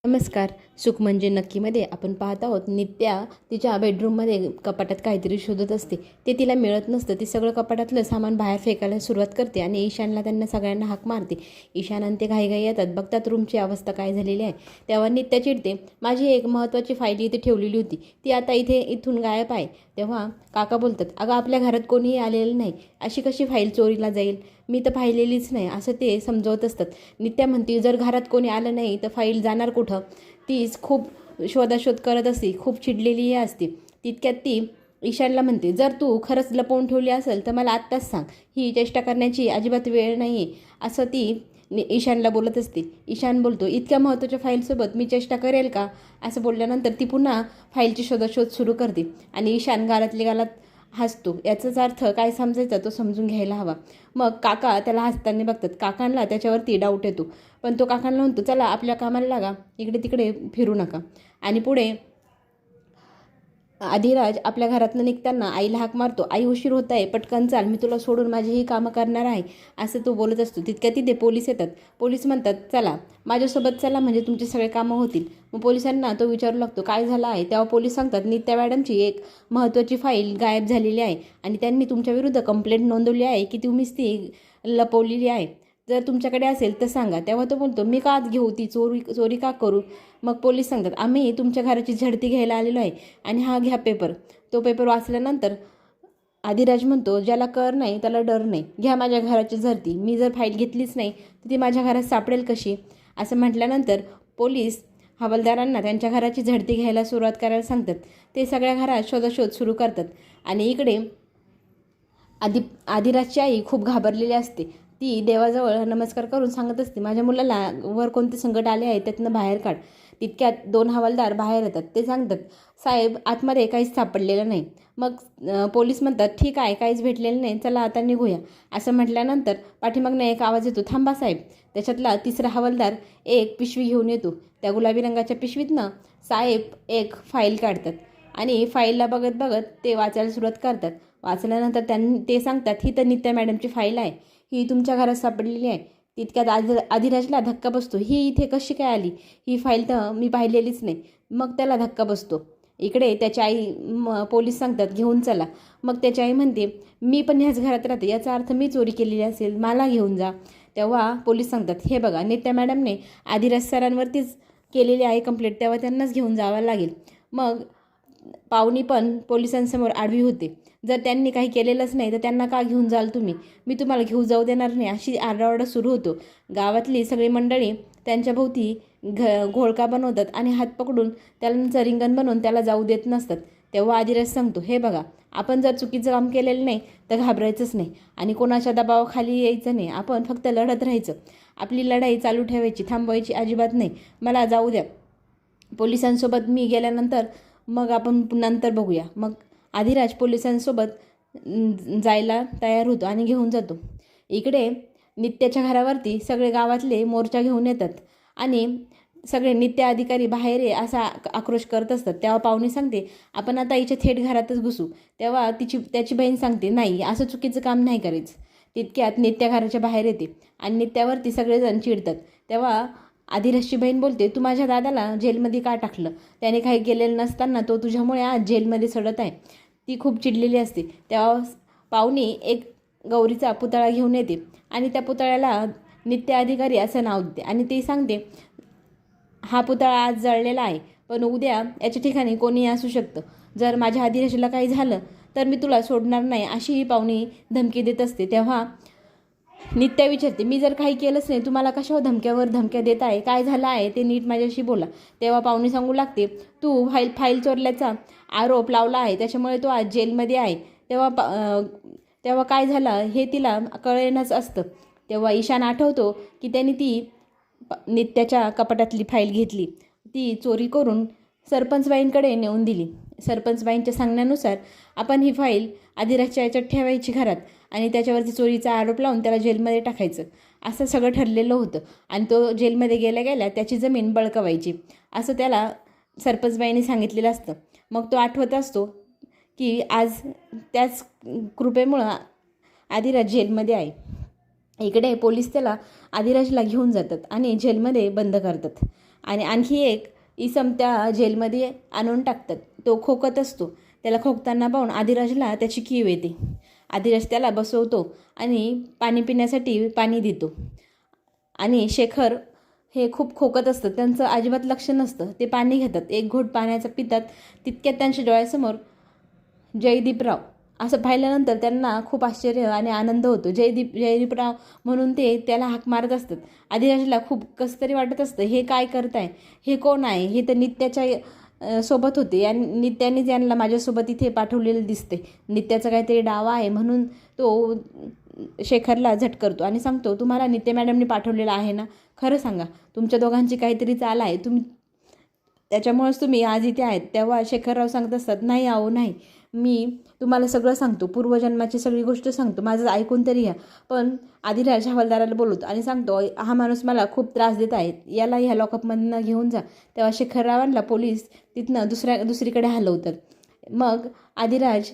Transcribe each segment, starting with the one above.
नमस्कार. सुख म्हणजे नक्कीमध्ये आपण पाहत आहोत. नित्या तिच्या बेडरूममध्ये कपाटात काहीतरी शोधत असते. ते तिला मिळत नसतं. ती सगळं कपाटातलं सामान बाहेर फेकायला सुरुवात करते आणि ईशानला त्यांना सगळ्यांना हाक मारते. ईशान आणि ते घाईघाई येतात, बघतात रूमची अवस्था काय झालेली आहे. तेव्हा नित्या चिडते, माझी एक महत्त्वाची फाईल इथे ठेवलेली होती, ती आता इथून गायब आहे. तेव्हा काका बोलतात, अगं आपल्या घरात कोणीही आलेलं नाही, अशी कशी फाईल चोरीला जाईल, मी तर पाहिलेलीच नाही, असं ते समजवत असतात. नित्या म्हणते, जर घरात कोणी आलं नाही तर फाईल जाणार कुठं. तीच खूप शोधाशोध करत असते, खूप चिडलेली असते. तितक्यात ती ईशानला म्हणते, जर तू खरंच लपवून ठेवली असेल तर मला आत्ताच सांग, ही चेष्टा करण्याची अजिबात वेळ नाही आहे, असं ती ईशानला बोलत असते. ईशान बोलतो, इतक्या महत्त्वाच्या फाईलसोबत मी चेष्टा करेल का. असं बोलल्यानंतर ती पुन्हा फाईलची शोधाशोध सुरू करते आणि ईशान गालातली गालात हसतो. याचाच अर्थ काय समजायचा तो समजून घ्यायला हवा. मग काका त्याला हसताना बघतात. काकांना त्याच्यावरती डाऊट येतो, पण तो काकांना म्हणतो, चला आपल्या कामाला लागा, इकडे तिकडे फिरू नका. आणि पुढे आधिराज आपल्या घरातनं निघताना आईला हाक मारतो, आई उशीर होत आहे, पटकन चाल, मी तुला सोडून माझी ही कामं करणार आहे, असं तो बोलत असतो. तितक्या तिथे पोलीस येतात. पोलीस म्हणतात, चला माझ्यासोबत चला, म्हणजे तुमचे सगळे कामं होतील. मग पोलिसांना तो विचारू लागतो, काय झालं आहे. तेव्हा पोलीस सांगतात, नित्या मॅडमची एक महत्त्वाची फाईल गायब झालेली आहे आणि त्यांनी तुमच्याविरुद्ध कंप्लेंट नोंदवली आहे की तुम्हीच ती लपवलेली आहे, जर तुमच्याकडे असेल तर सांगा. तेव्हा तो बोलतो, मी का घेऊ ती, चोरी का करू. मग पोलीस सांगतात, आम्ही तुमच्या घराची झडती घ्यायला आलेलो आहे आणि हा घ्या पेपर. तो पेपर वाचल्यानंतर आधिराज म्हणतो, ज्याला कर नाही त्याला डर नाही, घ्या माझ्या घराची झडती, मी जर फाईल घेतलीच नाही तर ती माझ्या घरात सापडेल कशी. असं म्हटल्यानंतर पोलीस हवालदारांना त्यांच्या घराची झडती घ्यायला सुरुवात करायला सांगतात. ते सगळ्या घरात शोधाशोध सुरू करतात आणि इकडे आधिराजची आई खूप घाबरलेली असते. ती देवाजवळ नमस्कार करून सांगत असते, माझ्या मुलाला वर कोणते संकट आले आहे त्यातनं बाहेर काढ. तितक्यात दोन हवालदार बाहेर येतात. ते सांगतात, साहेब आतमध्ये काहीच सापडलेलं नाही. मग पोलीस म्हणतात, ठीक आहे, काहीच भेटलेलं नाही, चला आता निघूया. असं म्हटल्यानंतर पाठीमागनं एक आवाज येतो, थांबा साहेब. त्याच्यातला तिसरा हवालदार एक पिशवी घेऊन येतो. त्या गुलाबी रंगाच्या पिशवीतनं साहेब एक फाईल काढतात आणि फाईलला बघत बघत ते वाचायला सुरुवात करतात. वाचल्यानंतर ते सांगतात, ही तर नित्या मॅडमची फाईल आहे, ही तुमच्या घरात सापडलेली आहे. तितक्यात आधिराजला धक्का बसतो, ही इथे कशी काय आली, ही फाईल तर मी पाहिलेलीच नाही. मग त्याला धक्का बसतो. इकडे त्याची आई पोलीस सांगतात, घेऊन चला. मग त्याची आई म्हणते, मी पण ह्याच घरात राहते, याचा अर्थ मी चोरी केलेली असेल, मला घेऊन जा. तेव्हा पोलीस सांगतात, हे बघा, नित्या मॅडमने आधिराज सरांवरतीच केलेली आहे कंप्लेंट, तेव्हा त्यांनाच घेऊन जावं लागेल. मग पाहुणी पण पोलिसांसमोर आडवी होते. जर त्यांनी काही केलेलंच नाही तर त्यांना का घेऊन जाल तुम्ही, मी तुम्हाला घेऊन जाऊ देणार नाही, अशी आरडाओरडा सुरू होतो. गावातली सगळी मंडळी त्यांच्या भोवती घोळका बनवतात आणि हात पकडून त्यांचं रिंगण बनवून त्याला जाऊ देत नसतात. तेव्हा आधिराज सांगतो, हे बघा, आपण जर चुकीचं काम केलेलं नाही तर घाबरायचंच नाही आणि कोणाच्या दबावाखाली यायचं नाही, आपण फक्त लढत राहायचं. आपली लढाई चालू ठेवायची, थांबवायची अजिबात नाही. मला जाऊ द्या, पोलिसांसोबत मी गेल्यानंतर मग आपण नंतर बघूया. मग आधिराज पोलिसांसोबत जायला तयार होतो आणि घेऊन जातो. इकडे नित्याच्या घरावरती सगळे गावातले मोर्चा घेऊन येतात आणि सगळे नित्य अधिकारी बाहेर ये असा आक्रोश करत असतात. तेव्हा पाहुणे सांगते, आपण आता हिच्या थेट घरातच घुसू. तेव्हा त्याची बहीण सांगते, नाही, असं चुकीचं काम नाही करायचं. तितक्यात नित्या घराच्या बाहेर येते आणि नित्यावरती सगळेजण चिडतात. तेव्हा आधिराजची बहीण बोलते, तू माझ्या दादाला जेलमध्ये का टाकलं, त्याने काही केलेलं नसताना तो तुझ्यामुळे आज जेलमध्ये सडत आहे. ती खूप चिडलेली असते. तेव्हा पाहुणी एक गौरीचा पुतळा घेऊन येते आणि त्या पुतळ्याला नित्य अधिकारी असं नाव देते आणि ती सांगते, हा पुतळा आज जळलेला आहे, पण उद्या याच्या ठिकाणी कोणी असू शकतं. जर माझ्या आधिराजला काही झालं तर मी तुला सोडणार नाही, अशी ही पाहुणी धमकी देत असते. तेव्हा नित्या विचारते, मी जर काही केलंच नाही, तुम्हाला कशावर धमक्यावर धमक्या देत आहे, काय झालं आहे ते नीट माझ्याशी बोला. तेव्हा पाहुणे सांगू लागते, तू फाईल चोरल्याचा आरोप लावला आहे, त्याच्यामुळे तो आज जेलमध्ये आहे. तेव्हा काय झालं हे तिला कळेनच असतं. तेव्हा ईशान आठवतो की त्यांनी ती नित्याच्या कपाटातली फाईल घेतली, ती चोरी करून सरपंचबाईंकडे नेऊन दिली. सरपंचबाईंच्या सांगण्यानुसार आपण ही फाईल आधिराजच्या याच्यात ठेवायची घरात आणि त्याच्यावरती चोरीचा आरोप लावून त्याला जेलमध्ये टाकायचं, असं सगळं ठरलेलं होतं. आणि तो जेलमध्ये गेल्या गेल्या त्याची जमीन बळकावायची, असं त्याला सरपंचबाईंनी सांगितलेलं असतं. मग तो आठवत असतो की आज त्याच कृपेमुळं आधिराज जेलमध्ये आहे. इकडे पोलीस त्याला आधिराजला घेऊन जातात आणि जेलमध्ये बंद करतात. आणि आणखी एक इसम त्या जेलमध्ये आणून टाकतात. तो खोकत असतो. त्याला खोकताना पाहून आदिराजला त्याची कीव येते. आदिराज त्याला बसवतो आणि पाणी पिण्यासाठी पाणी देतो. आणि शेखर हे खूप खोकत असतं. त्यांचं अजिबात लक्ष नसतं. ते पाणी घेतात. एक घोट पाण्याचं पितात. तितक्यात त्यांच्या डोळ्यासमोर जयदीपराव असं पाहिल्यानंतर त्यांना खूप आश्चर्य आणि आनंद होतो. जयदीपराव म्हणून ते त्याला हाक मारत असतात. आदिराजला खूप कसं तरी वाटत असतं, हे काय करताय, हे कोण आहे, हे तर नित्याच्या सोबत होते आणि नित्याने त्यांना माझ्यासोबत इथे पाठवलेलं दिसते. नित्याचा काहीतरी डावा आहे म्हणून तो शेखरला झटकरतो आणि सांगतो, तुम्हाला नित्या मॅडमने पाठवलेलं आहे ना, खरं सांगा, तुमच्या दोघांची काहीतरी चाल आहे, त्याच्यामुळेच तुम्ही आज इथे आहेत. तेव्हा शेखरराव सांगत असतात, नाही आहो नाही, मी तुम्हाला सगळं सांगतो, पूर्वजन्माची सगळी गोष्ट सांगतो, माझं ऐकून तरी घ्या. पण आदिराज हवालदाराला बोलवतो आणि सांगतो, हा माणूस मला खूप त्रास देत आहे, याला ह्या लॉकअपमधनं घेऊन जा. तेव्हा शेखररावांना पोलीस तिथनं दुसरीकडे हलवतात. मग आदिराज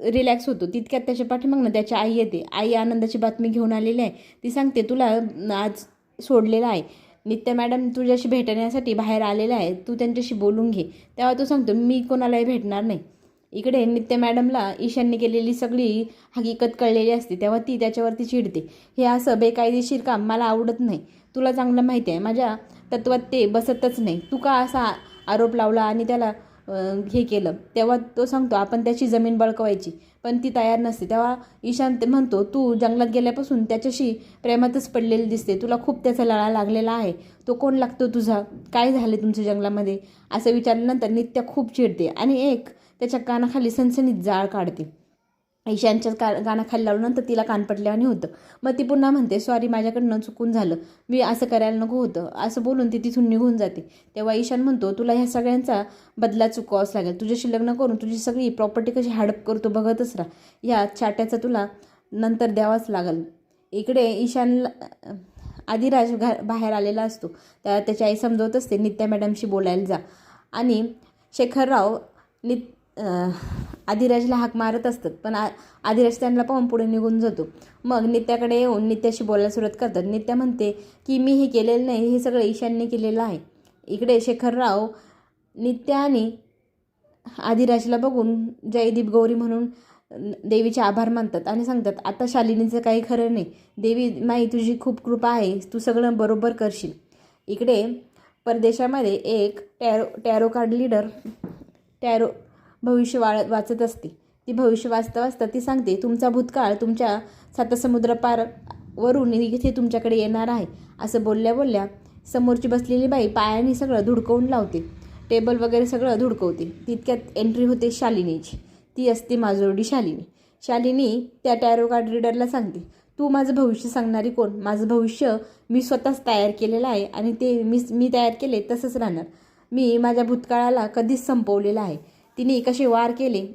रिलॅक्स होतो. तितक्यात त्याच्या पाठीमागनं त्याची आई येते. आई आनंदाची बातमी घेऊन आलेली आहे. ती सांगते, तुला आज सोडलेलं आहे, नित्या मॅडम तुझ्याशी भेटण्यासाठी बाहेर आलेल्या आहे, तू त्यांच्याशी बोलून घे. तेव्हा तो सांगतो, मी कोणालाही भेटणार नाही. इकडे नित्या मॅडमला ईशानने केलेली सगळी हकीकत कळलेली असते. तेव्हा ती त्याच्यावरती चिडते. हे असं बेकायदेशीर काम मला आवडत नाही. तुला चांगलं माहिती आहे माझ्या तत्वात ते बसतच नाही. तू का असा आरोप लावला आणि त्याला हे केलं. तेव्हा तो सांगतो, आपण त्याची जमीन बळकवायची, पण ती तयार नसते. तेव्हा ईशान म्हणतो, तू जंगलात गेल्यापासून त्याच्याशी प्रेमातच पडलेली दिसते, तुला खूप त्याचा लळा लागलेला आहे. तो कोण लागतो तुझा, काय झाले तुमच्या जंगलामध्ये, असं विचारल्यानंतर नित्या खूप चिडते आणि एक त्याच्या कानाखाली सनसनीत जाळ काढते. ईशानच्या कानाखाली लावल्यानंतर तिला कान पडल्याने होतं. मग ती पुन्हा म्हणते, सॉरी, माझ्याकडनं चुकून झालं, मी असं करायला नको होतं, असं बोलून ती तिथून निघून जाते. तेव्हा ईशान म्हणतो, तुला ह्या सगळ्यांचा बदला चुकवावाच लागेल. तुझ्याशी लग्न करून तुझी सगळी प्रॉपर्टी कशी हडप करतो बघतच राहा. या चाट्याचा तुला नंतर द्यावाच लागेल. इकडे ईशानला आदिराज बाहेर आलेला असतो. त्याची आई समजवत असते, नित्या मॅडमशी बोलायला जा. आणि शेखरराव आदिराजला हाक मारत असतात, पण आदिराज त्यांना पाहून पुढे निघून जातो. मग नित्याकडे येऊन नित्याशी बोलायला सुरुवात करतात. नित्या म्हणते की मी हे केलेलं नाही, हे सगळं ईशानने केलेलं आहे. इकडे शेखरराव नित्या आणि आदिराजला बघून जयदीप गौरी म्हणून देवीचे आभार मानतात आणि सांगतात, आता शालिनीचं काही खरं नाही, देवी माई तुझी खूप कृपा आहे, तू सगळं बरोबर करशील. इकडे परदेशामध्ये एक टॅरो कार्ड लीडर भविष्य वाचत असते. ती भविष्य वाचता ती सांगते, तुमचा भूतकाळ तुमच्या सातसमुद्र वरून इथे तुमच्याकडे येणार आहे. असं बोलल्या बोलल्या समोरची बसलेली बाई पायाने सगळं धुडकवून लावते, टेबल वगैरे सगळं धुडकवते. तितक्यात एंट्री होते शालिनीची. ती असते माजोरडी शालिनी. शालिनी त्या टॅरो कार्ड रीडरला सांगते, तू माझं भविष्य सांगणारी कोण? माझं भविष्य मी स्वतःच तयार केलेलं आहे आणि ते मी तयार केले तसंच राहणार. मी माझ्या भूतकाळाला कधीच संपवलेलं आहे. तिने कसे वार केले,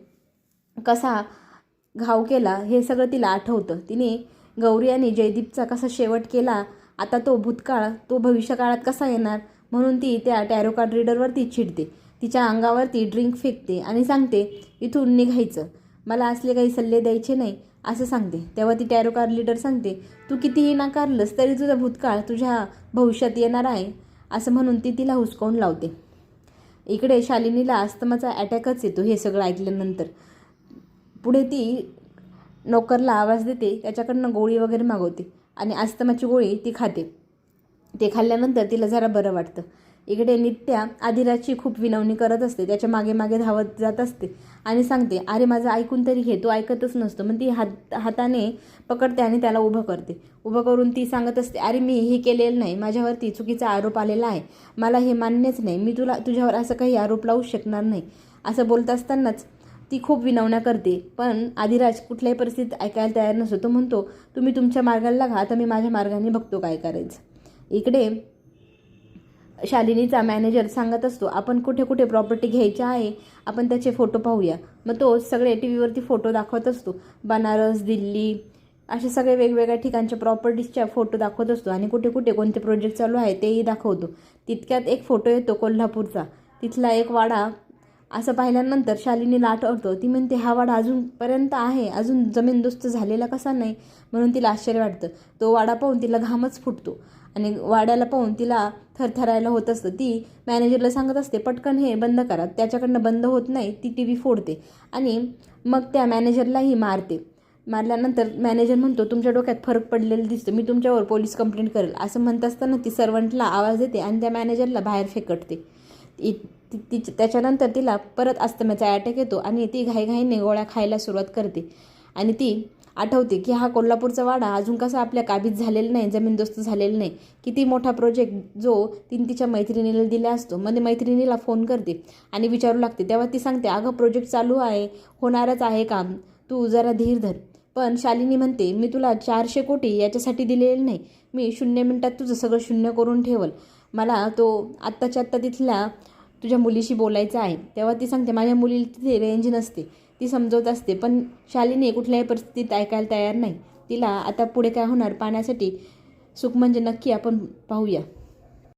कसा घाव केला, हे सगळं तिला आठवतं. तिने गौरी आणि जयदीपचा कसा शेवट केला, आता तो भूतकाळ तो भविष्यकाळात कसा येणार, म्हणून ती त्या टॅरो कार्ड रीडरवरती चिडते. तिच्या अंगावरती ड्रिंक फेकते आणि सांगते, इथून निघायचं, मला असले काही सल्ले द्यायचे नाही, असं सांगते. तेव्हा ती टॅरो कार्ड लीडर सांगते, तू कितीही नाकारलंस तरी तुझा भूतकाळ तुझ्या भविष्यात येणार आहे, असं म्हणून ती तिला हुसकावून लावते. इकडे शालिनीला अस्थमाचा अटॅकच येतो. हे सगळं ऐकल्यानंतर पुढे ती नोकरला आवाज देते, त्याच्याकडनं गोळी वगैरे मागवते आणि अस्थमाची गोळी ती खाते. ते खाल्ल्यानंतर तिला जरा बरं वाटतं. इकडे नित्या आदिराजची खूप विनवणी करत असते, त्याच्या मागे मागे धावत जात असते आणि सांगते, अरे माझं ऐकून तरी घे, तो ऐकतच नसतो. मग ती हाताने पकडते आणि त्याला उभं करते. उभं करून ती सांगत असते, अरे मी हे केलेलं नाही, माझ्यावरती चुकीचा आरोप आलेला आहे, मला हे मान्यच नाही, मी तुझ्यावर असं काही आरोप लावू शकणार नाही. असं बोलत असतानाच ती खूप विनवण्या करते, पण आदिराज कुठल्याही परिस्थितीत ऐकायला तयार नसतो. तो म्हणतो, तुम्ही तुमच्या मार्गाला लागा, आता मी माझ्या मार्गाने बघतो काय करायचं. इकडे शालिनीचा मॅनेजर सांगत असतो, आपण कुठे कुठे प्रॉपर्टी घ्यायची आहे, आपण त्याचे फोटो पाहूया. मग तो सगळे टी व्हीवरती फोटो दाखवत असतो. बनारस, दिल्ली असे सगळे वेगवेगळ्या ठिकाणच्या प्रॉपर्टीजच्या फोटो दाखवत असतो आणि कुठे कुठे कोणते प्रोजेक्ट चालू आहे तेही दाखवतो. तितक्यात एक फोटो येतो कोल्हापूरचा. तिथला एक वाडा असं पाहिल्यानंतर शालिनीला आठवतं. ती म्हणते हा वाडा अजूनपर्यंत आहे, अजून जमीनदोस्त झालेला कसा नाही, म्हणून तिला आश्चर्य वाटतं. तो वाडा पाहून तिला घामच फुटतो आणि वाड्याला पाहून तिला थरथरायला होत असतं. ती मॅनेजरला सांगत असते पटकन हे बंद करा. त्याच्याकडनं बंद होत नाही. ती टी व्ही फोडते आणि मग त्या मॅनेजरलाही मारते. मारल्यानंतर मॅनेजर म्हणतो तुमच्या डोक्यात फरक पडलेला दिसतो, मी तुमच्यावर पोलीस कंप्लेंट करेल. असं म्हणत असताना ती सर्वंटला आवाज देते आणि त्या मॅनेजरला बाहेर फेकटते. त्याच्यानंतर तिला परत अस्थम्याचा अटॅक येतो आणि ती घाईघाईने गोळ्या खायला सुरुवात करते आणि ती आठवते की हा कोल्हापूरचा वाडा अजून कसा आपल्या काबीत झालेला नाही, जमीनदोस्त झालेला नाही. किती मोठा प्रोजेक्ट जो तिने तिच्या मैत्रिणीला दिला असतो. मध्ये मैत्रिणीला फोन करते आणि विचारू लागते. तेव्हा ती सांगते अगं प्रोजेक्ट चालू आहे, होणारच आहे काम, तू जरा धीर धर. पण शालिनी म्हणते मी तुला 400 कोटी याच्यासाठी दिलेले नाही, मी 0 मिनिटात तुझं सगळं शून्य करून ठेवल. मला तो आत्ताच्या आत्ता तिथल्या तुझ्या मुलीशी बोलायचं आहे. तेव्हा ती सांगते माझ्या मुलीला तिथे रेंज नसते. ती समजवत असते पण शालिनी कुठल्याही परिस्थितीत ऐकायला तयार नाही. तिला आता पुढे काय होणार पाहण्यासाठी सुख म्हणजे नक्की आपण पाहूया.